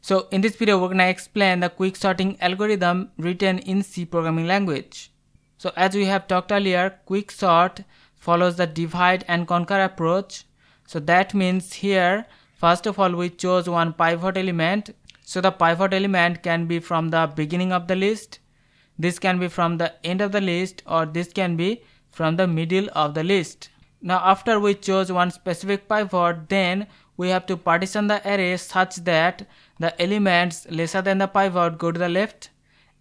So in this video, we're going to explain the quick sorting algorithm written in C programming language. So as we have talked earlier, quick sort follows the divide and conquer approach. So that means here, first of all, we chose one pivot element. So the pivot element can be from the beginning of the list, this can be from the end of the list, or this can be from the middle of the list. Now after we chose one specific pivot, then we have to partition the array such that the elements lesser than the pivot go to the left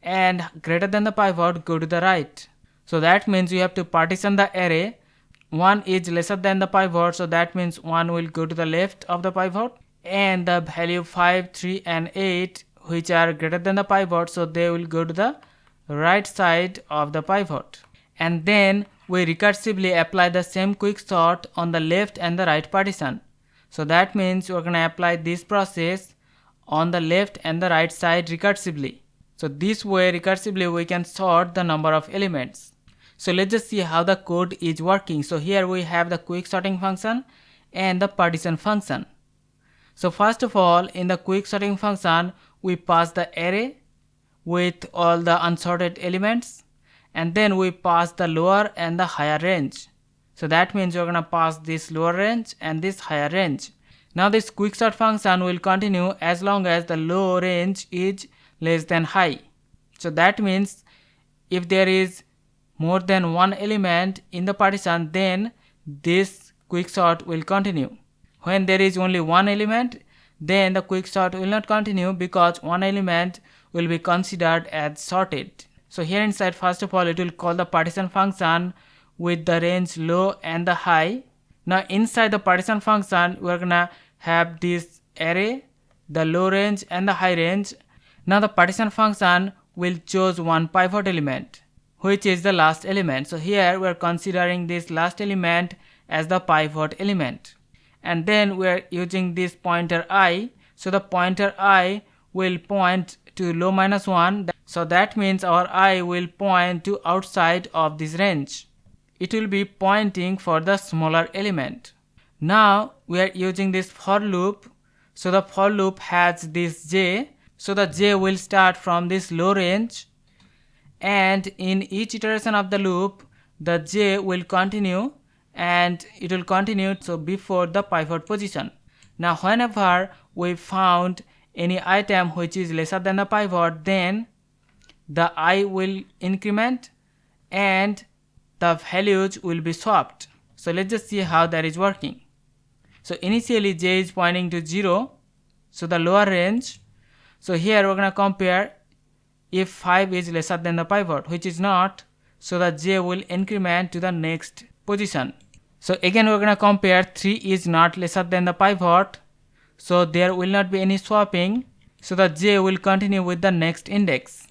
and greater than the pivot go to the right. So that means we have to partition the array. 1 is lesser than the pivot, so that means 1 will go to the left of the pivot, and the value 5, 3 and 8 which are greater than the pivot, so they will go to the right side of the pivot. And then we recursively apply the same quick sort on the left and the right partition. So that means we're going to apply this process on the left and the right side recursively. So this way recursively we can sort the number of elements. So let's just see how the code is working. So here we have the quick sorting function and the partition function. So first of all, in the quick sorting function, we pass the array with all the unsorted elements, and then we pass the lower and the higher range. So that means we're going to pass this lower range and this higher range. Now this quicksort function will continue as long as the low range is less than high. So that means if there is more than one element in the partition, then this quicksort will continue. When there is only one element, then the quicksort will not continue because one element will be considered as sorted. So here inside, first of all, it will call the partition function with the range low and the high. Now inside the partition function, we're gonna have this array, the low range and the high range. Now the partition function will choose one pivot element, which is the last element. So here we're considering this last element as the pivot element. And then we're using this pointer I. So the pointer I will point to low minus 1. So that means our I will point to outside of this range. It will be pointing for the smaller element. Now we are using this for loop. So the for loop has this j. So the j will start from this low range, and in each iteration of the loop the j will continue, and it will continue so before the pivot position. Now whenever we found any item which is lesser than the pivot, then the I will increment and the values will be swapped. So let's just see how that is working. So initially j is pointing to 0, so the lower range. So here we're going to compare if 5 is lesser than the pivot, which is not, so the j will increment to the next position. So again we're going to compare 3 is not lesser than the pivot, so there will not be any swapping, so the j will continue with the next index.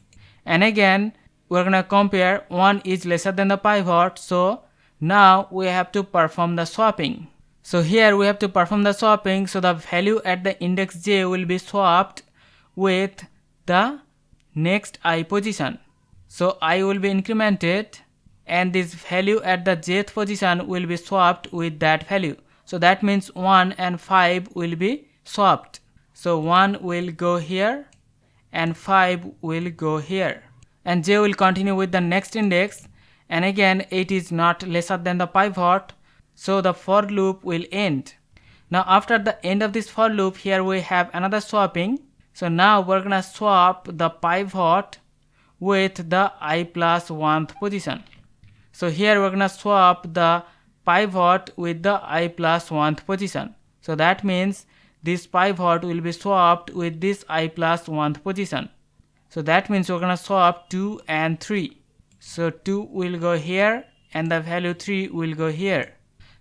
And again we're going to compare 1 is lesser than the pivot, so now we have to perform the swapping. So here we have to perform the swapping, so the value at the index j will be swapped with the next I position. So I will be incremented and this value at the jth position will be swapped with that value. So that means 1 and 5 will be swapped. So 1 will go here and 5 will go here, and j will continue with the next index, and again 8 is not lesser than the pivot, so the for loop will end. Now after the end of this for loop, here we have another swapping. So now we're gonna swap the pivot with the I plus 1th position. So here we're gonna swap the pivot with the I plus 1th position. So that means this pivot will be swapped with this I plus 1th position. So that means we're gonna swap 2 and 3. So 2 will go here and the value 3 will go here.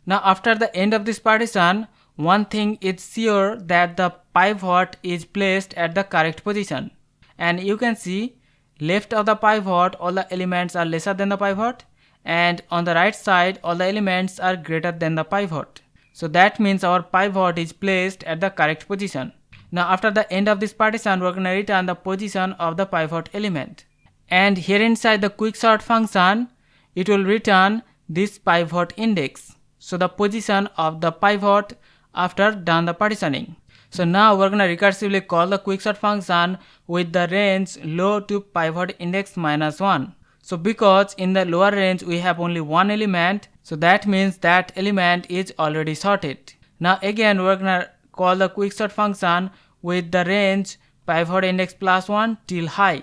Now after the end of this partition, one thing is sure, that the pivot is placed at the correct position. And you can see left of the pivot all the elements are lesser than the pivot, and on the right side all the elements are greater than the pivot. So that means our pivot is placed at the correct position. Now after the end of this partition, we're going to return the position of the pivot element. And here inside the quicksort function, it will return this pivot index. So the position of the pivot after done the partitioning. So now we're gonna recursively call the QuickSort function with the range low to pivot index -1. So because in the lower range we have only one element, so that means that element is already sorted. Now again we're gonna call the QuickSort function with the range pivot index +1 till high.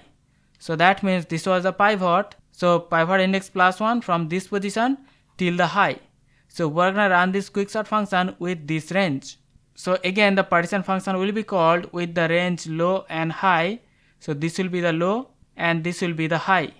So that means this was a pivot. So pivot index +1 from this position till the high. So we're gonna run this QuickSort function with this range. So again the partition function will be called with the range low and high. So this will be the low and this will be the high.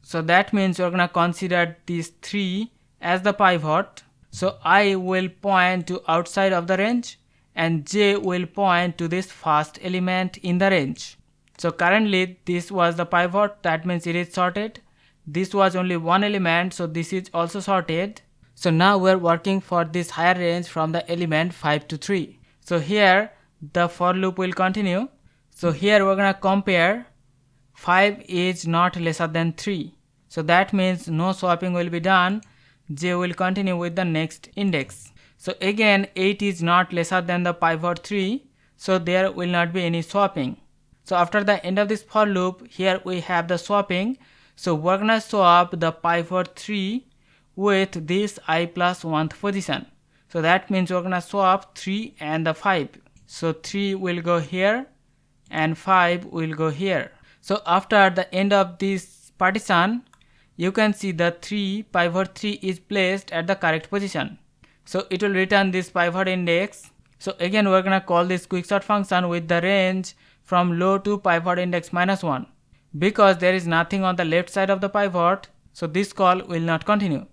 So that means we're gonna consider these three as the pivot. So I will point to outside of the range and j will point to this first element in the range. So currently this was the pivot, that means it is sorted. This was only one element, so this is also sorted. So now we're working for this higher range from the element 5 to 3. So here the for loop will continue. So here we're gonna compare 5 is not lesser than 3. So that means no swapping will be done. J will continue with the next index. So again 8 is not lesser than the pivot 3. So there will not be any swapping. So after the end of this for loop, here we have the swapping. So we're gonna swap the pivot 3 with this I plus 1th position. So that means we're gonna swap 3 and the 5. So 3 will go here and 5 will go here. So after the end of this partition, you can see the pivot 3 is placed at the correct position. So it will return this pivot index. So again we're gonna call this QuickSort function with the range from low to pivot index -1. Because there is nothing on the left side of the pivot, so this call will not continue.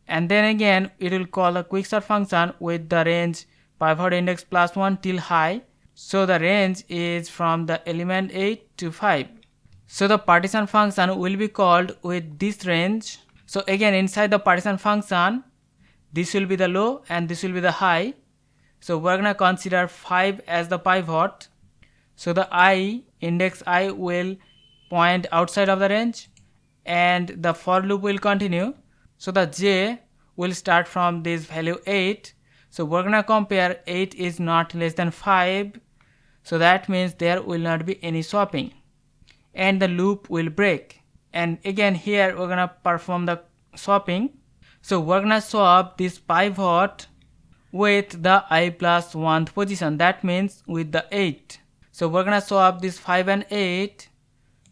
And then again it will call a QuickSort function with the range pivot index +1 till high. So the range is from the element 8 to 5. So the partition function will be called with this range. So again inside the partition function, this will be the low and this will be the high. So we're gonna consider 5 as the pivot. So the index I will point outside of the range and the for loop will continue. So the j will start from this value 8. So we're gonna compare 8 is not less than 5. So that means there will not be any swapping and the loop will break. And again here we're gonna perform the swapping. So we're gonna swap this pivot with the I plus 1th position, that means with the 8. So we're gonna swap this 5 and 8.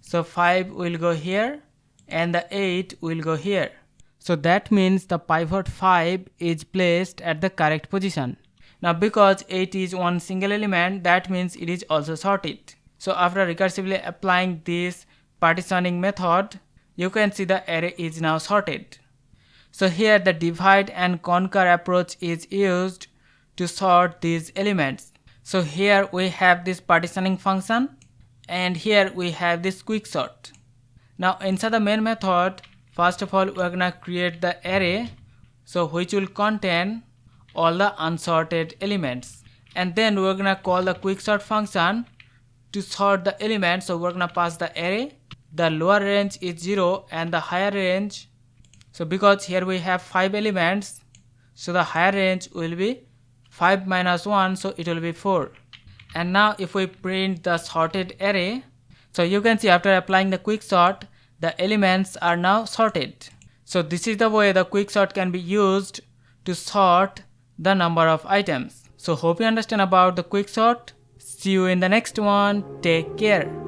So 5 will go here and the 8 will go here. So that means the pivot 5 is placed at the correct position. Now because 8 is one single element, that means it is also sorted. So after recursively applying this partitioning method, you can see the array is now sorted. So here the divide and conquer approach is used to sort these elements. So here we have this partitioning function and here we have this QuickSort. Now inside the main method, first of all we're gonna create the array, so which will contain all the unsorted elements. And then we're gonna call the QuickSort function to sort the elements. So we're gonna pass the array. The lower range is 0 and the higher range, so because here we have 5 elements, so the higher range will be 5 minus 1, so it will be 4. And now if we print the sorted array, so you can see after applying the QuickSort, the elements are now sorted. So this is the way the QuickSort can be used to sort the number of items. So hope you understand about the QuickSort. See you in the next one. Take care.